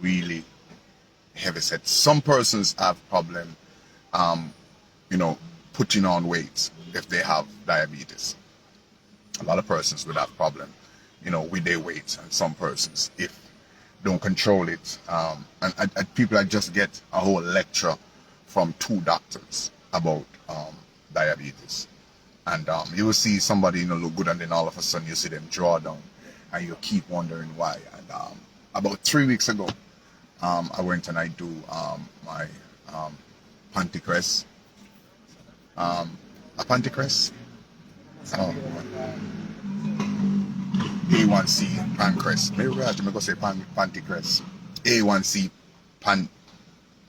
really heavy set. Some persons have problem, you know, putting on weight if they have diabetes. A lot of persons would have problem, you know, with their weight, and some persons, if don't control it, and people I just get a whole lecture from 2 doctors about diabetes, and you will see somebody, you know, look good, and then all of a sudden you see them draw down, and you keep wondering why. And about 3 weeks ago, I went and I do my Panticress, a Panticress, A1C Pancress. Maybe we have to say Panticress, A1C Pan,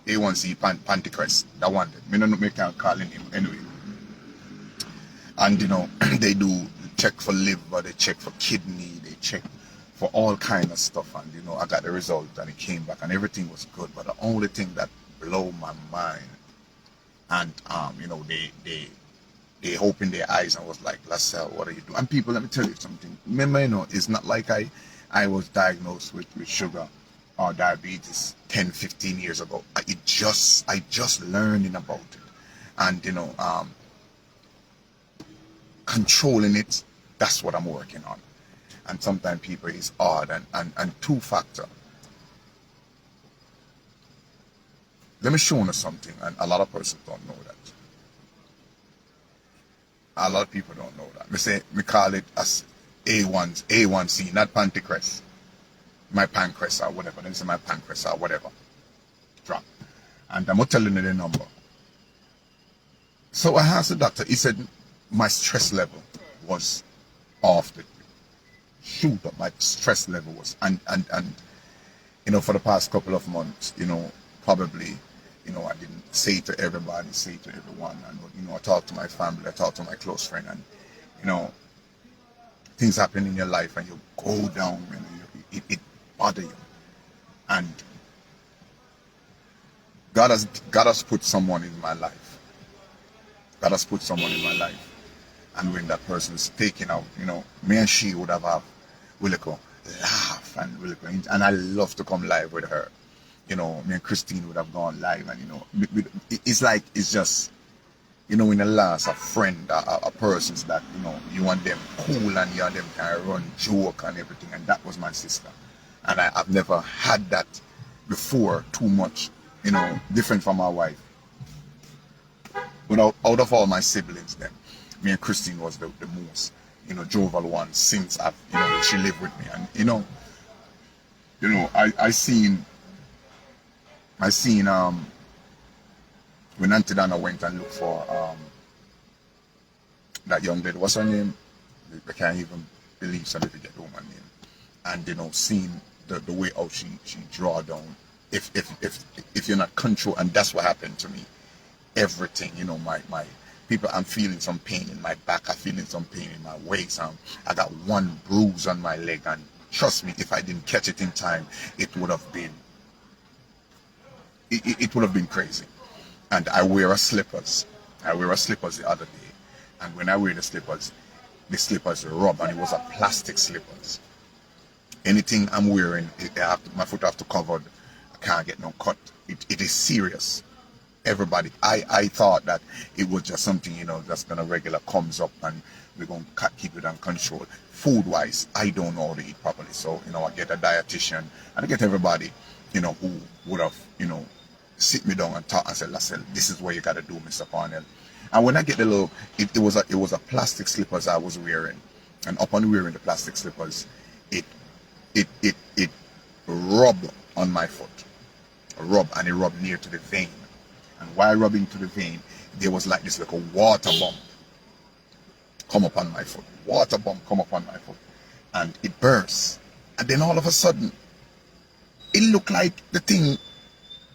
A1C Panticress. That one. Me no make can call him anyway. And you know, they do check for liver, they check for kidney, they check for all kind of stuff, and you know, I got the result and it came back and everything was good. But the only thing that blew my mind, and you know, they opened their eyes and was like, "Lascelles, what are you doing?" And people, let me tell you something. Remember, you know, it's not like I was diagnosed with sugar or diabetes 10, 15 years ago. I just learning about it, and you know, controlling it. That's what I'm working on. And sometimes people is hard, and 2-factor. Let me show you something, and a lot of persons don't know that. A lot of people don't know that. Me call it as A1C, not Panticress. My Pancress or whatever. Then say my Pancress or whatever. Drop. And I'm telling you the number. So I asked the doctor. He said my stress level was off the shoot up. My stress level was, and you know, for the past couple of months, you know, probably, you know, I didn't say to everybody, say to everyone, and you know, I talked to my family, I talked to my close friend, and you know, things happen in your life, and you go down, and it bothers you, and God has put someone in my life. God has put someone in my life, and when that person's taken out, you know, me and she would have laugh, and I love to come live with her. You know, me and Christine would have gone live, and you know, it's like, it's just, you know, in the last, a friend, a person's that, you know, you want them cool, and you want them kind of run joke and everything, and that was my sister. And I've never had that before, too much, you know, different from my wife. But out of all my siblings, then, me and Christine was the most, you know, jovial one since you know, she lived with me. And you know, I seen when Auntie Dana went and looked for that young lady, what's her name? I can't even believe somebody get the woman's name. And you know, seeing the way how she draw down. If you're not control, and that's what happened to me. Everything, you know, my people, I'm feeling some pain in my back, I'm feeling some pain in my waist. I got one bruise on my leg, and trust me, if I didn't catch it in time, it would have been crazy. And I wear slippers. I wear slippers the other day, and when I wear the slippers rub, and it was a plastic slippers. Anything I'm wearing, my foot have to covered. I can't get no cut. It is serious. Everybody, I thought that it was just something, you know, that's gonna regular comes up and we're gonna keep it on control. Food wise, I don't know how to eat properly, so you know, I get a dietitian and I get everybody, you know, who would have, you know, sit me down and talk and say, "Lascelles, this is what you gotta do, Mr. Parnell." And when I get the little, it was a plastic slippers I was wearing, and upon wearing the plastic slippers, it rubbed on my foot, and it rubbed near to the vein. And while rubbing to the vein, there was like this little water bump come upon my foot. Water bump come upon my foot. And it burst. And then all of a sudden, it looked like the thing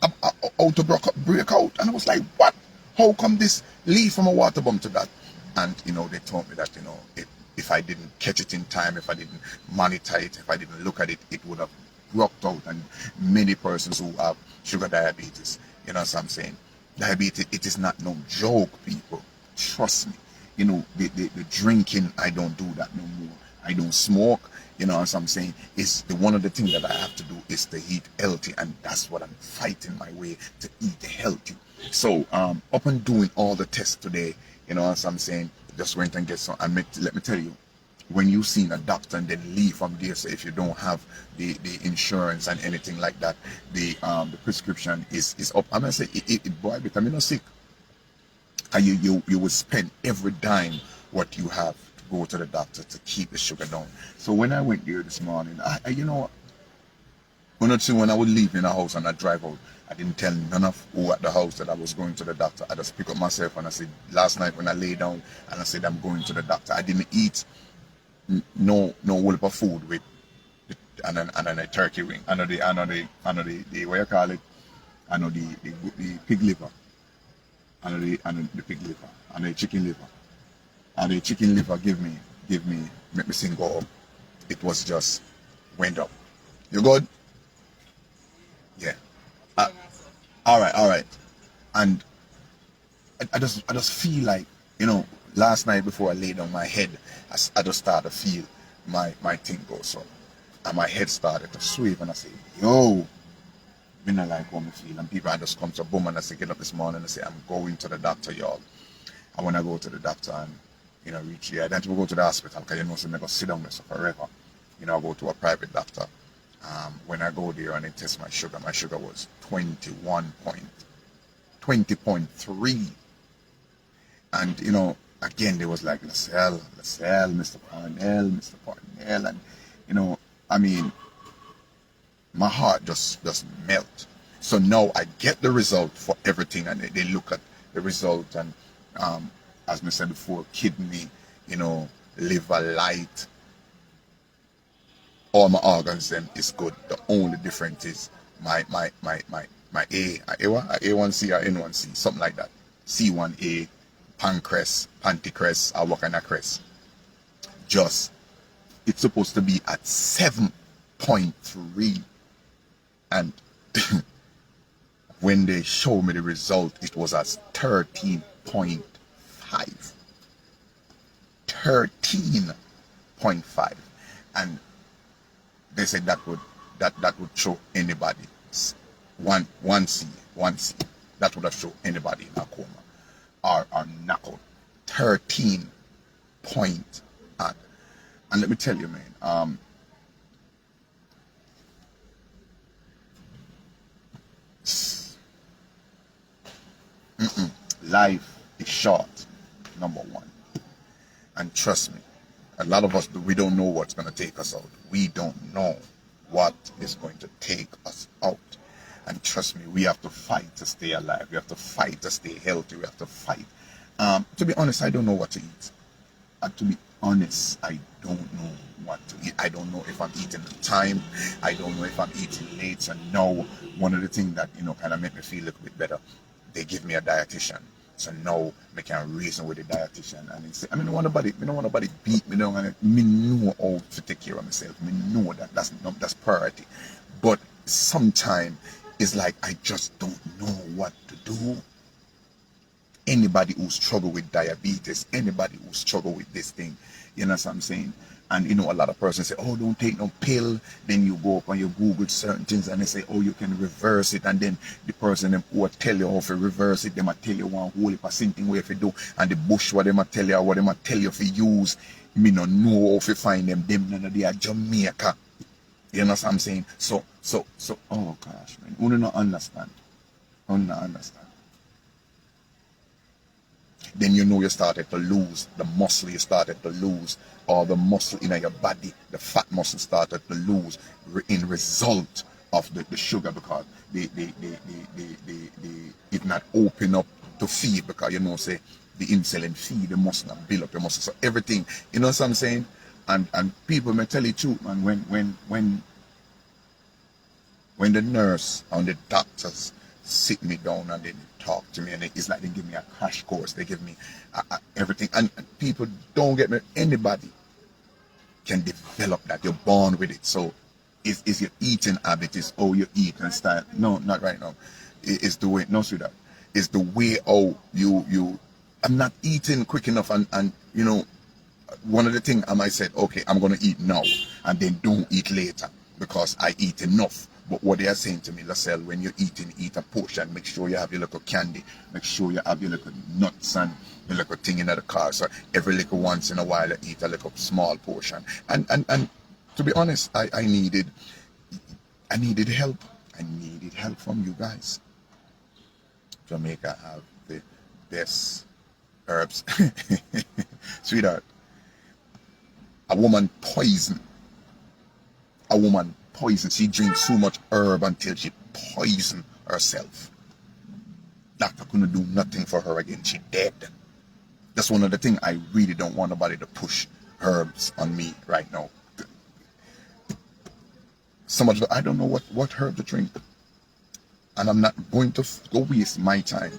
out to break out. And I was like, what? How come this lead from a water bump to that? And, you know, they told me that, you know, if I didn't catch it in time, if I didn't monitor it, if I didn't look at it, it would have broke out. And many persons who have sugar diabetes, you know what I'm saying? Diabetes, it is not no joke, people. Trust me. You know, the drinking, I don't do that no more. I don't smoke. You know what I'm saying? Is the one of the things that I have to do is to eat healthy, and that's what I'm fighting my way to eat healthy. So up and doing all the tests today, you know what I'm saying? Just went and get some. And let me tell you, when you seen a doctor and then leave from there, so if you don't have the insurance and anything like that, the prescription is up. I'm gonna say it boy, becoming no sick. And you will spend every dime what you have to go to the doctor to keep the sugar down. So when I went there this morning, I you know, when I would leave in the house and I drive out, I didn't tell none of who at the house that I was going to the doctor. I just pick up myself and I said, last night when I lay down and I said I'm going to the doctor, I didn't eat no whole of food with and then a turkey wing. I know the what you call it? I know the pig liver. I know the pig liver. I know the chicken liver. And the chicken liver make me sing go up. It was just went up. You good? Yeah. All right. And I just feel like, you know, last night before I laid on my head, I just started to feel my thing go so. And my head started to sweep and I say, yo, me not like how me feel. And people I just come to boom and I say, get up this morning and I say, I'm going to the doctor, y'all. And when I go to the doctor and, you know, reach here, I don't go to the hospital because you know, so I go sit down there forever. You know, I go to a private doctor. When I go there and they test my sugar was 20.3. And, you know, again, they was like, Lascelles, Mr. Parnell. And, you know, I mean, my heart just melt. So now I get the result for everything and they look at the result and, as I said before, kidney, you know, liver, light, all my organs them is good. The only difference is my A1C or N1C, something like that. C1A, pancreas, or what kind of crest. Just, it's supposed to be at 7.3. And when they showed me the result, it was at 13.5. 13.5. And they said that would show anybody one C. That would have shown anybody in a coma or knockout. 13 point at. And let me tell you, man, life is short, number one. And trust me, a lot of us, we don't know what's going to take us out. We don't know what is going to take us out. And trust me, we have to fight to stay alive. We have to fight to stay healthy. We have to fight. To be honest, I don't know what to eat. To be honest, I don't know what to eat. I don't know if I'm eating on time. I don't know if I'm eating late. So now, one of the things that, you know, kind of make me feel a little bit better, they give me a dietitian. So now I can reason with the dietitian and say, I mean, I don't want nobody beat me down, and me know how to take care of myself. Me know that that's priority. But sometimes it's like I just don't know what to do. Anybody who struggle with diabetes, anybody who struggle with this thing, you know what I'm saying? And you know, a lot of persons say, oh, don't take no pill. Then you go up and you Google certain things and they say, oh, you can reverse it. And then the person them who tell you how to reverse it, they might tell you one whole heap of thing where if you do. And the bush what they might tell you, or what they might tell you if you use, me no know how to find them. Them none of they are Jamaica. You know what I'm saying? So, oh gosh, man. You don't understand. You don't understand. Then you know you started to lose the muscle, you started to lose all the muscle in your body, the fat muscle started to lose in result of the sugar, because they it not open up to feed, because you know say the insulin feed the muscle and build up your muscle. So everything, you know what I'm saying? And people may tell you truth, man, when the nurse and the doctors sit me down and they talk to me, and it's like they give me a crash course, they give me everything, and people don't get me, anybody can develop that, you're born with it. So is your eating habit, is how you eat and style. No, not right now. It's the way, no sweetheart, it's the way how you I'm not eating quick enough, and you know, one of the things I said, okay, I'm going to eat now and then don't eat later because I eat enough. But what they are saying to me, Lascelles, when you're eating, eat a portion. Make sure you have your little candy. Make sure you have your little nuts and your little thing in the car. So every little once in a while, you eat a little small portion. And to be honest, I needed help. I needed help from you guys. Jamaica have the best herbs. Sweetheart, a woman poison. A woman poison. She drinks so much herb until she poisoned herself. Doctor couldn't do nothing for her again. She dead. That's one of the things I really don't want nobody to push herbs on me right now. Somebody, I don't know what herb to drink. And I'm not going to go waste my time.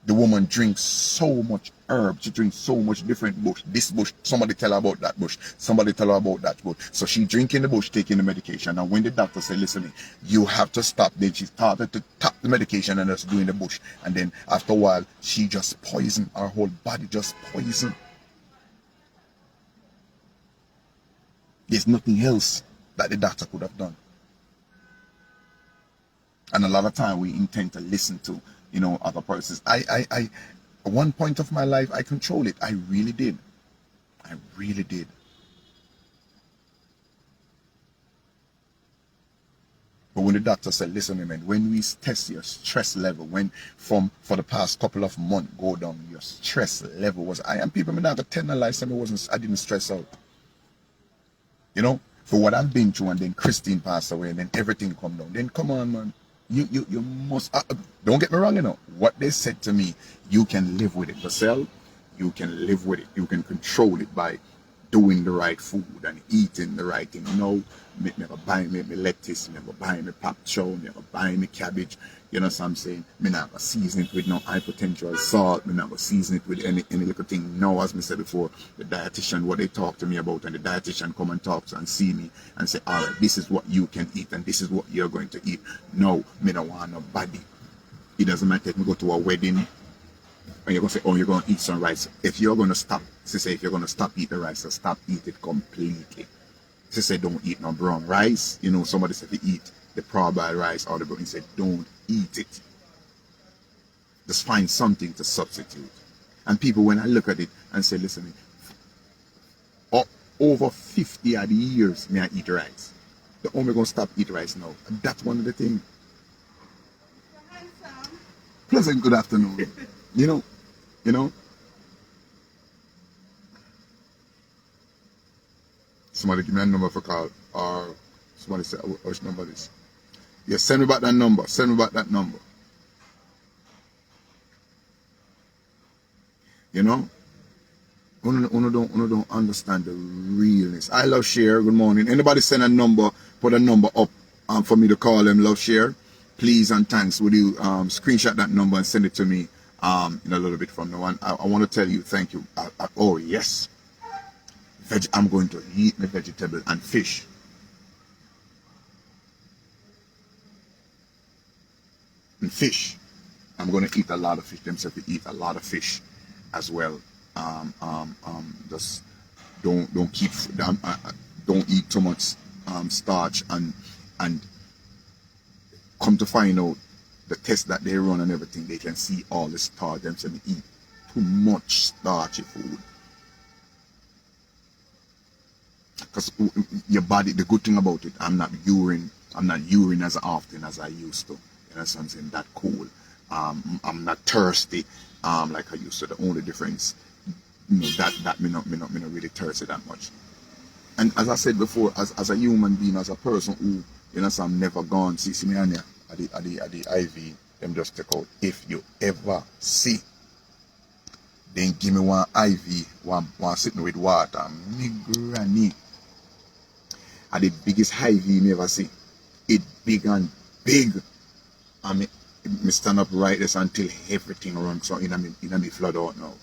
The woman drinks so much herb. She drinks so much different bush. This bush, somebody tell her about that bush. Somebody tell her about that bush. So she drinking the bush, taking the medication. And when the doctor said, listen, you have to stop, then she started to tap the medication and just doing the bush. And then after a while, she just poisoned. Her whole body just poisoned. There's nothing else that the doctor could have done. And a lot of time we intend to listen to, other persons. I at one point of my life, I controlled it. I really did. I really did. But when the doctor said, listen, man, when we test your stress level, for the past couple of months go down, your stress level was high. And people may not tell no lies, I didn't stress out. For what I've been through, and then Christine passed away, and then everything come down. Then come on, man. You must, don't get me wrong, what they said to me, you can live with it. Yourself, you can live with it. You can control it by doing the right food and eating the right thing. Me never buy me lettuce, never buy me pop chow, never buy me cabbage. You know what I'm saying? Me never season it with no high potential salt. Me never season it with any little thing. Now, as me said before, the dietitian, what they talk to me about, and the dietitian come and talk to and see me and say, all right, this is what you can eat and this is what you're going to eat. No, me don't want nobody. It doesn't matter if me go to a wedding and you're going to say, oh, you're going to eat some rice. If you're going to stop, if you're going to stop eating rice, so stop eat it completely. She said, don't eat no brown rice. Somebody said to eat the parboiled rice or the brown. He said, don't eat it. Just find something to substitute. And people, when I look at it and say, listen, over 50 odd years, may I eat rice. The only going to stop eat rice now. And that's one of the things. Pleasant good afternoon. you know. Somebody give me a number for call, or somebody say, which number is? Yeah, send me back that number. Send me back that number. Uno don't understand the realness. I love share. Good morning. Anybody send a number, put a number up for me to call them. Love share. Please and thanks. Would you screenshot that number and send it to me in a little bit from now on. I want to tell you thank you. Oh yes. I'm going to eat my vegetable and fish. And fish. I'm going to eat a lot of fish. Them say to eat a lot of fish as well. Just don't keep don't eat too much starch and come to find out the test that they run and everything, they can see all the starch. Them say to eat too much starchy food. Because your body, the good thing about it, I'm not urine as often as I used to. You know what I'm saying? That cool. I'm not thirsty like I used to. The only difference, that me not really thirsty that much. And as I said before, as a human being, as a person who, I'm never gone. See me on here at the IV, them just take out. If you ever see, then give me one IV, one sitting with water. Me granny. Are the biggest IV you ever see. It big and big. I mean, me stand up right there until everything runs. So in me flood out now.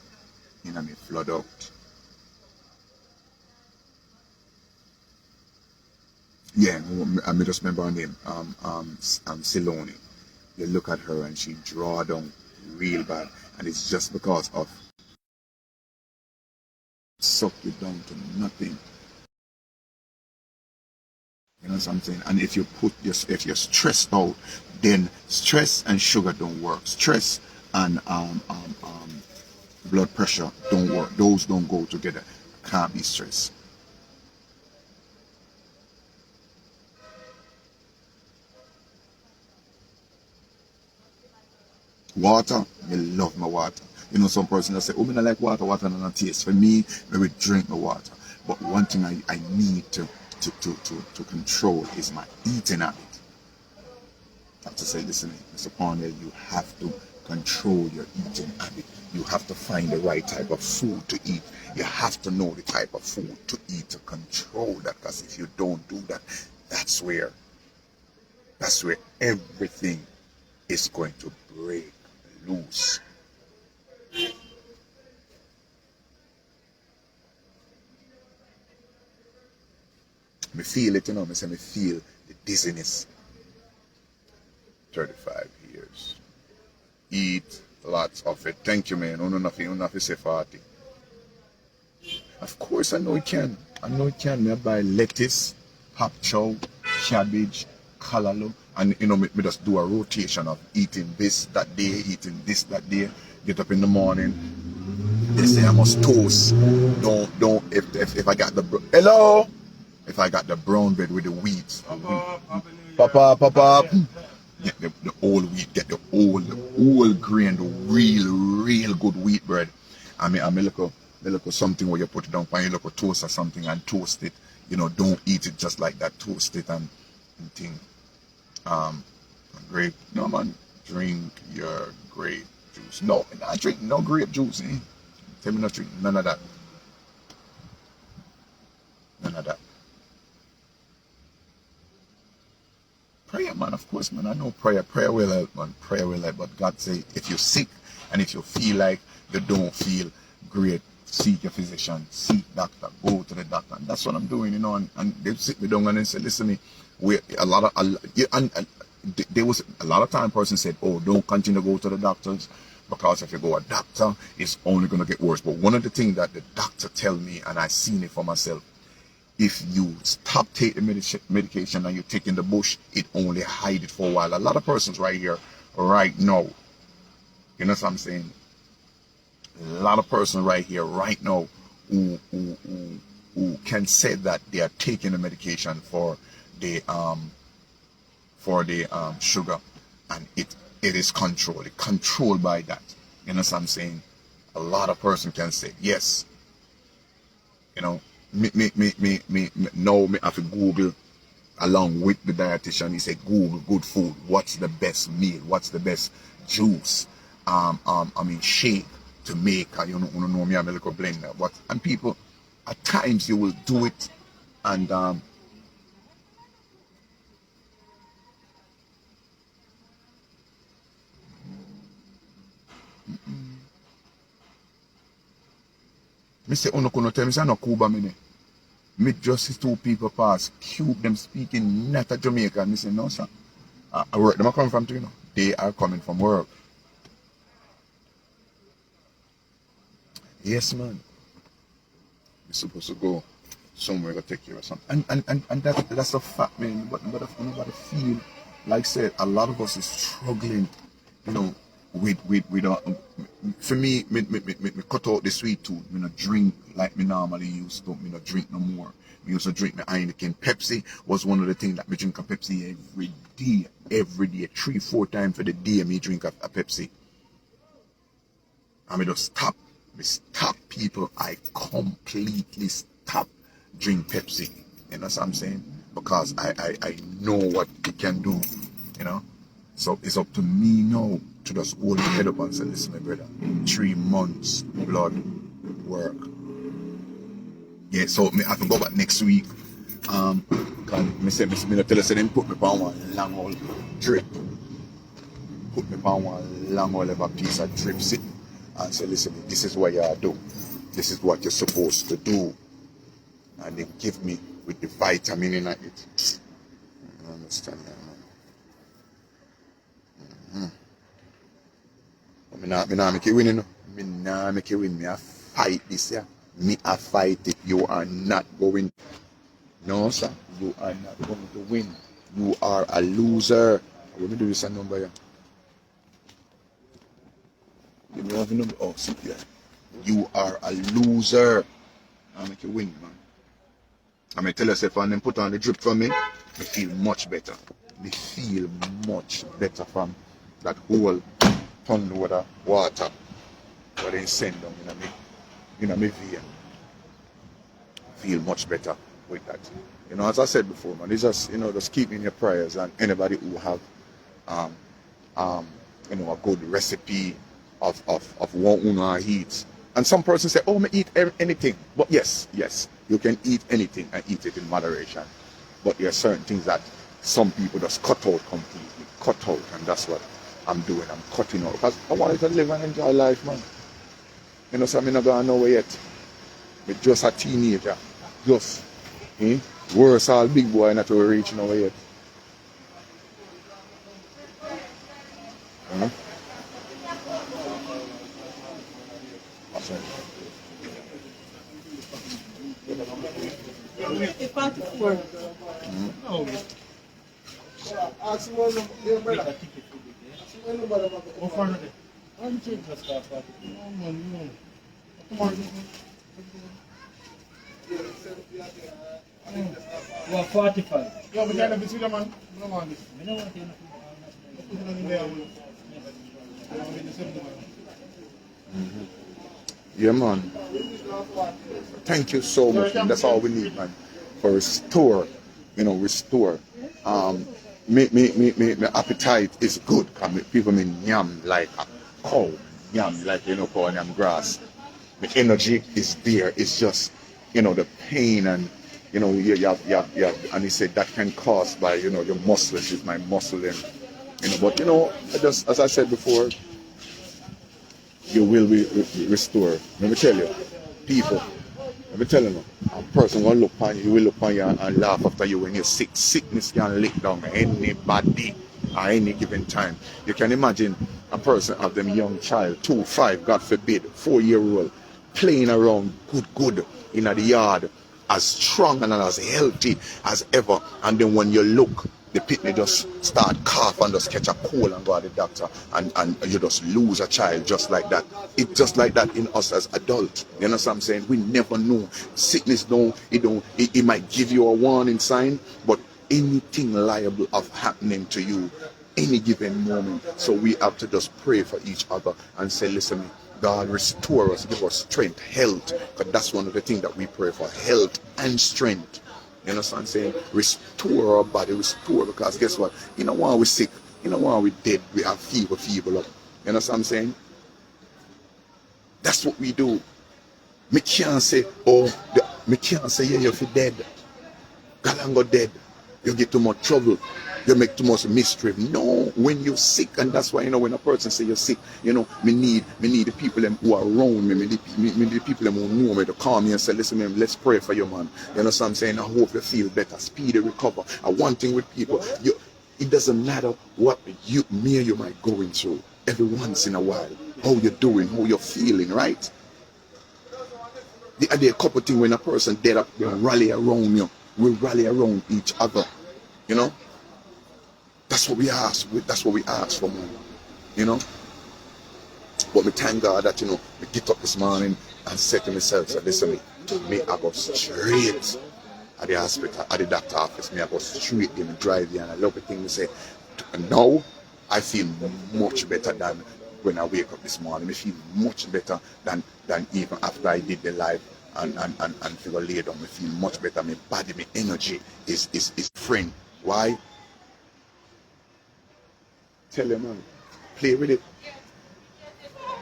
In me flood out. Yeah, I just remember her name. Siloni. You look at her and she draw down real bad. And it's just because of suck you down to nothing. You know what I'm saying? And if you if you're stressed out, then stress and sugar don't work. Stress and blood pressure don't work. Those don't go together. Can't be stressed. Water, I love my water. You know, some person that say, oh, I don't like water, water doesn't taste. For me, I will drink my water. But one thing I need to control is my eating habit. I have to say, listen, Mr. Parnell, you have to control your eating habit. You have to find the right type of food to eat. You have to know the type of food to eat to control that. Because if you don't do that, that's where everything is going to break loose. Me feel it, you know, me say me feel the dizziness. 35 years. Eat lots of it. Thank you, man. No, nothing say 40. Of course, I know it can. I know it can. Me buy lettuce, pak chow, cabbage, callaloo, and you know, me just do a rotation of eating this that day, eating this that day. Get up in the morning. They say I must toast. Don't. If I got the hello. If I got the brown bread with the wheat, Papa, get the old wheat, get the old grain, the real good wheat bread. I mean, look something where you put it down, and you look a toast or something and toast it. You know, don't eat it just like that. Toast it and thing. Grape. No man, drink your grape juice. No, I drink no grape juice. Tell me not drink none of that. None of that. Prayer, man, of course, man. I know prayer. Prayer will help, man. Prayer will help. But God say, if you're sick and if you feel like you don't feel great, seek your physician, seek doctor, go to the doctor. And that's what I'm doing, you know. And they sit me down and they say, listen to me, there was a lot of time person said, oh, don't continue to go to the doctors because if you go to a doctor, it's only going to get worse. But one of the things that the doctor tell me, and I seen it for myself, if you stop taking the medication and you're taking the bush, it only hide it for a while. A lot of persons right here, right now, you know what I'm saying? A lot of persons right here, right now, who can say that they are taking the medication for the sugar, and it is controlled. It's controlled by that. You know what I'm saying? A lot of persons can say yes. You know. Me have to Google along with the dietitian. He said Google good food. What's the best meal? What's the best juice? I mean shake to make. You know me, I'm a little blender. But and people at times you will do it and me say uno kuno tell me say no Cuba me. Me just see two people pass, cube them speaking not a Jamaican. Me say, no, sir. Where them are coming from, too, you know? They are coming from work. Yes, man. You're supposed to go somewhere to take care of something. And that's a fact, man. But nobody feel, like I said, a lot of us is struggling, you know, with for me cut out the sweet tooth. Me not drink like me normally used to. Me not drink no more. Me used to drink the Heineken. Pepsi was one of the things that me drink a Pepsi every day, 3-4 times for the day. Me drink a Pepsi. And me just stop. Me stop, people. I completely stop drink Pepsi. You know what I'm saying? Because I know what it can do. You know. So it's up to me now to just hold my head up and say, listen, my brother, 3 months blood work. Yeah, so I have to go back next week. Cause me tell us them put me on one long old drip. Put me on one long old ever piece of drip sit and say, listen, this is what you do. This is what you're supposed to do. And they give me with the vitamin in it. You understand that, man? Me not make you win, you know. Me not make you win. Me a fight this, yeah. Me a fight it. You are not going. No, sir. You are not going to win. You are a loser. Let me do this number here. You know have a number? Oh, see here. You are a loser. I'll make you win, man. I may tell yourself and then put on the drip for me, I feel much better. Me feel much better from that whole ton of water that they send them in a me vein. Feel much better with that. You know, as I said before, man, it's just, you know, just keep in your prayers, and anybody who have you know, a good recipe of what one eats. And some persons say, oh, me eat anything. But yes, you can eat anything and eat it in moderation. But there are certain things that some people just cut out completely. Cut out, and that's what I'm doing. I'm cutting out. Because I want to live and enjoy life, man. You know, so I'm not going nowhere yet. I'm just a teenager. Just, worse, all big boy not to reach nowhere yet. Well, 45. Yeah, but you're not a man. No man. Yeah, man. Thank you so much, man. That's all we need, man. For restore, you know, restore. Me appetite is good. People me yam like a cow, yam like, you know, cow and yam grass. The energy is there. It's just, you know, the pain, and you know, you have, and he said that can cause by, you know, your muscles. Is my muscle, and you know, but you know, just as I said before, you will be restored. Let me tell you, people. Let me tell you, a person will look on you, will look on you and laugh after you when you're sick. Sickness can lick down anybody at any given time. You can imagine a person of them young child, 2, 5, God forbid, 4-year-old, playing around good in the yard, as strong and as healthy as ever. And then when you look, the pitney just start cough and just catch a cold and go to the doctor, and you just lose a child just like that. It's just like that in us as adults. You know what I'm saying? We never know. Sickness it might give you a warning sign, but anything liable of happening to you any given moment. So we have to just pray for each other and say, listen, God, restore us, give us strength, health, because that's one of the things that we pray for, health and strength. You know what I'm saying? Restore our body, restore, because guess what? You know why we're sick, you know why we're dead, we have fever up. You know what I'm saying? That's what we do. Me can't say, yeah, you're dead. God go dead. You get too much trouble. You make too much mystery. No, when you're sick, and that's why, you know, when a person say you're sick, you know, me need the people who are around me, the people who know me to call me and say, listen, man, let's pray for you, man. You know what I'm saying? I hope you feel better, speedy recover. And one thing with people, it doesn't matter what me or you might going through. Every once in a while, how you're doing, how you're feeling, right? There are a couple things when a person dead up, they rally around you. We rally around each other, you know. That's what we ask. That's what we ask for, man. You know. But me thank God that, you know, me get up this morning and say to myself, so listen, me I go straight at the hospital, at the doctor office. Me I go straight in, drive there, and I love the thing to say. Now I feel much better than when I wake up this morning. I feel much better than even after I did the live and feel laid down. I feel much better. My body, my energy is friend. Why? Tell you, man, play with it.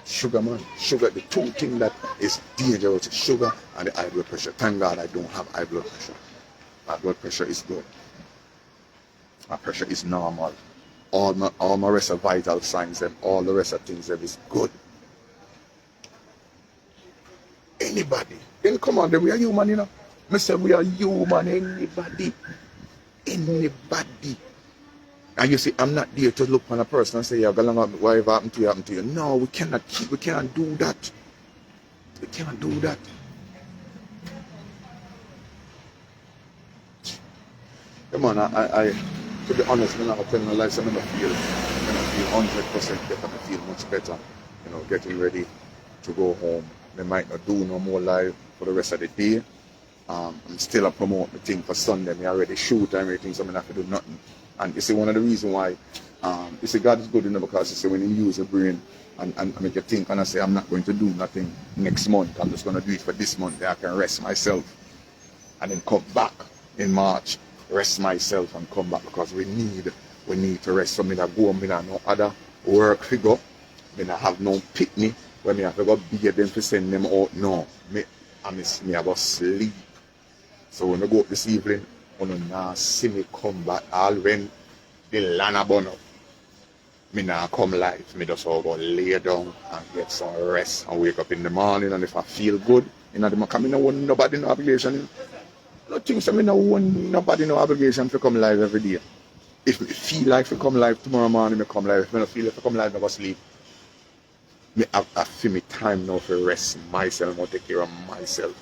Sugar, man, sugar. The two things that is dangerous is sugar and the high blood pressure. Thank God I don't have high blood pressure. My blood pressure is good. My pressure is normal. All my rest of vital signs, them, all the rest of things, them is good. Anybody, then come on, we are human, you know. I say we are human. Anybody. And you see, I'm not there to look on a person and say, yeah, go along, whatever happened to you, happened to you. No, we cannot do that. We can't do that. Come on, I to be honest, I'm not telling my life, I'm gonna feel 100% better, I feel much better, getting ready to go home. They might not do no more live for the rest of the day. I'm still a promote the thing for Sunday. I already shoot and everything, so I don't have to do nothing. And you see, one of the reasons why, you see, God is good enough because you see, when you use your brain and make you think, and I say, I'm not going to do nothing next month, I'm just going to do it for this month, then I can rest myself. And then come back in March, rest myself and come back, because we need to rest. So me not go, me not no other work figure, me not have no picnic where me have to go beg them to send them out. No, me have to sleep. So when I go up this evening, you now see me come back all when the land burn up. Me now come live. Me just all go lay down and get some rest and wake up in the morning, and if I feel good, I don't want nobody no obligation. No things, I don't want nobody no obligation to come live every day. If I feel like to come live tomorrow morning, I come live. If I don't feel like to come live, I go sleep. I feel me time now to rest myself and take care of myself.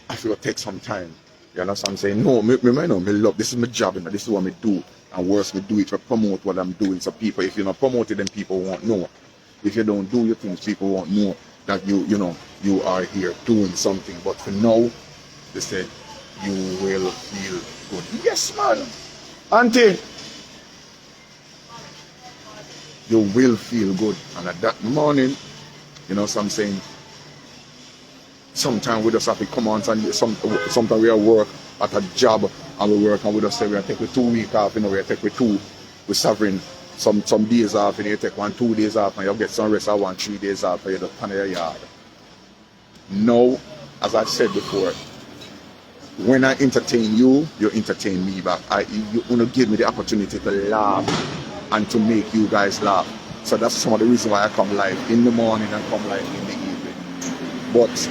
I feel take some time. You know what I'm saying? No, me love. This is my job, this is what I do. And worse, me do it to promote what I'm doing. So people, if you're not promoting, then people won't know. If you don't do your things, people won't know that you are here doing something. But for now, they said you will feel good. Yes, man. Auntie, you will feel good. And at that morning, so I'm saying, sometimes we just have to come on, and sometimes we are work at a job, and we work and we just say we take 2 weeks off, we take 2, we're suffering some days off, and you take 1-2 days off, and you get some rest, 1-3 days off, and you just pan your yard. No, as I said before, when I entertain you, you entertain me back. You give me the opportunity to laugh and to make you guys laugh. So that's some of the reason why I come live in the morning and come live in the evening. But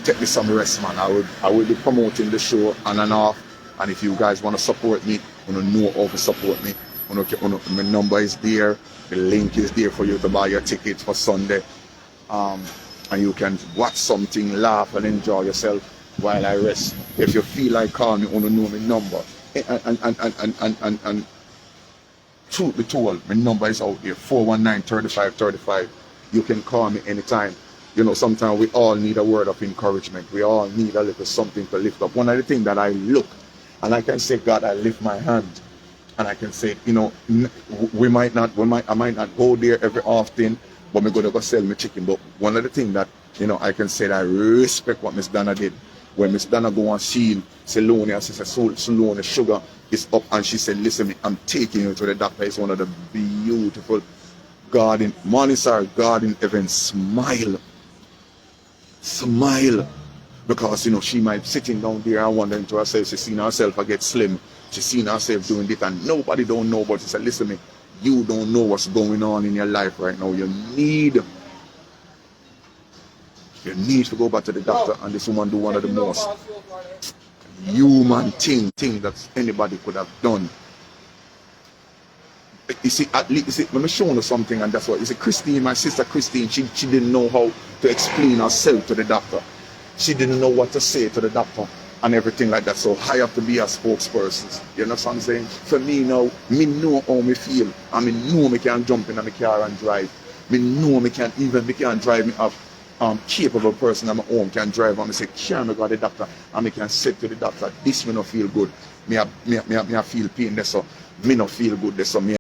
take this some rest, man. I will be promoting the show on and off. And if you guys want to support me, you know how to support me. My number is there. The link is there for you to buy your tickets for Sunday. And you can watch something, laugh and enjoy yourself while I rest. If you feel like calling me, you know my number. And truth be told, my number is out there, 419-3535. You can call me anytime. Sometimes we all need a word of encouragement. We all need a little something to lift up. One of the things that I look, and I can say, God, I lift my hand. And I can say, I might not go there every often, but I'm going to go sell my chicken. But one of the things that, I can say that I respect what Miss Donna did. When Miss Donna go and see Saloni, and she said, Saloni, sugar is up. And she said, listen, I'm taking you to the doctor. It's one of the beautiful garden, Morningstar garden event. Smile. Because, she might sitting down there and wondering to herself, she seen herself get slim. She seen herself doing it, and nobody don't know. But she said, listen, you don't know what's going on in your life right now. You need to go back to the doctor, and this woman do one of the most human thing that anybody could have done. You see, at least, let me show you something, and that's what, you see, Christine, my sister Christine, she didn't know how to explain herself to the doctor. She didn't know what to say to the doctor and everything like that. So I have to be a spokesperson. You know what I'm saying? For me now, me know how me feel. And me know me can jump in my car and drive. Me know me can drive me up. Capable person at my home can drive, and I say, can I go to the doctor? And I can say to the doctor, this me not feel good. Me feel pain there, so me not feel good there, so me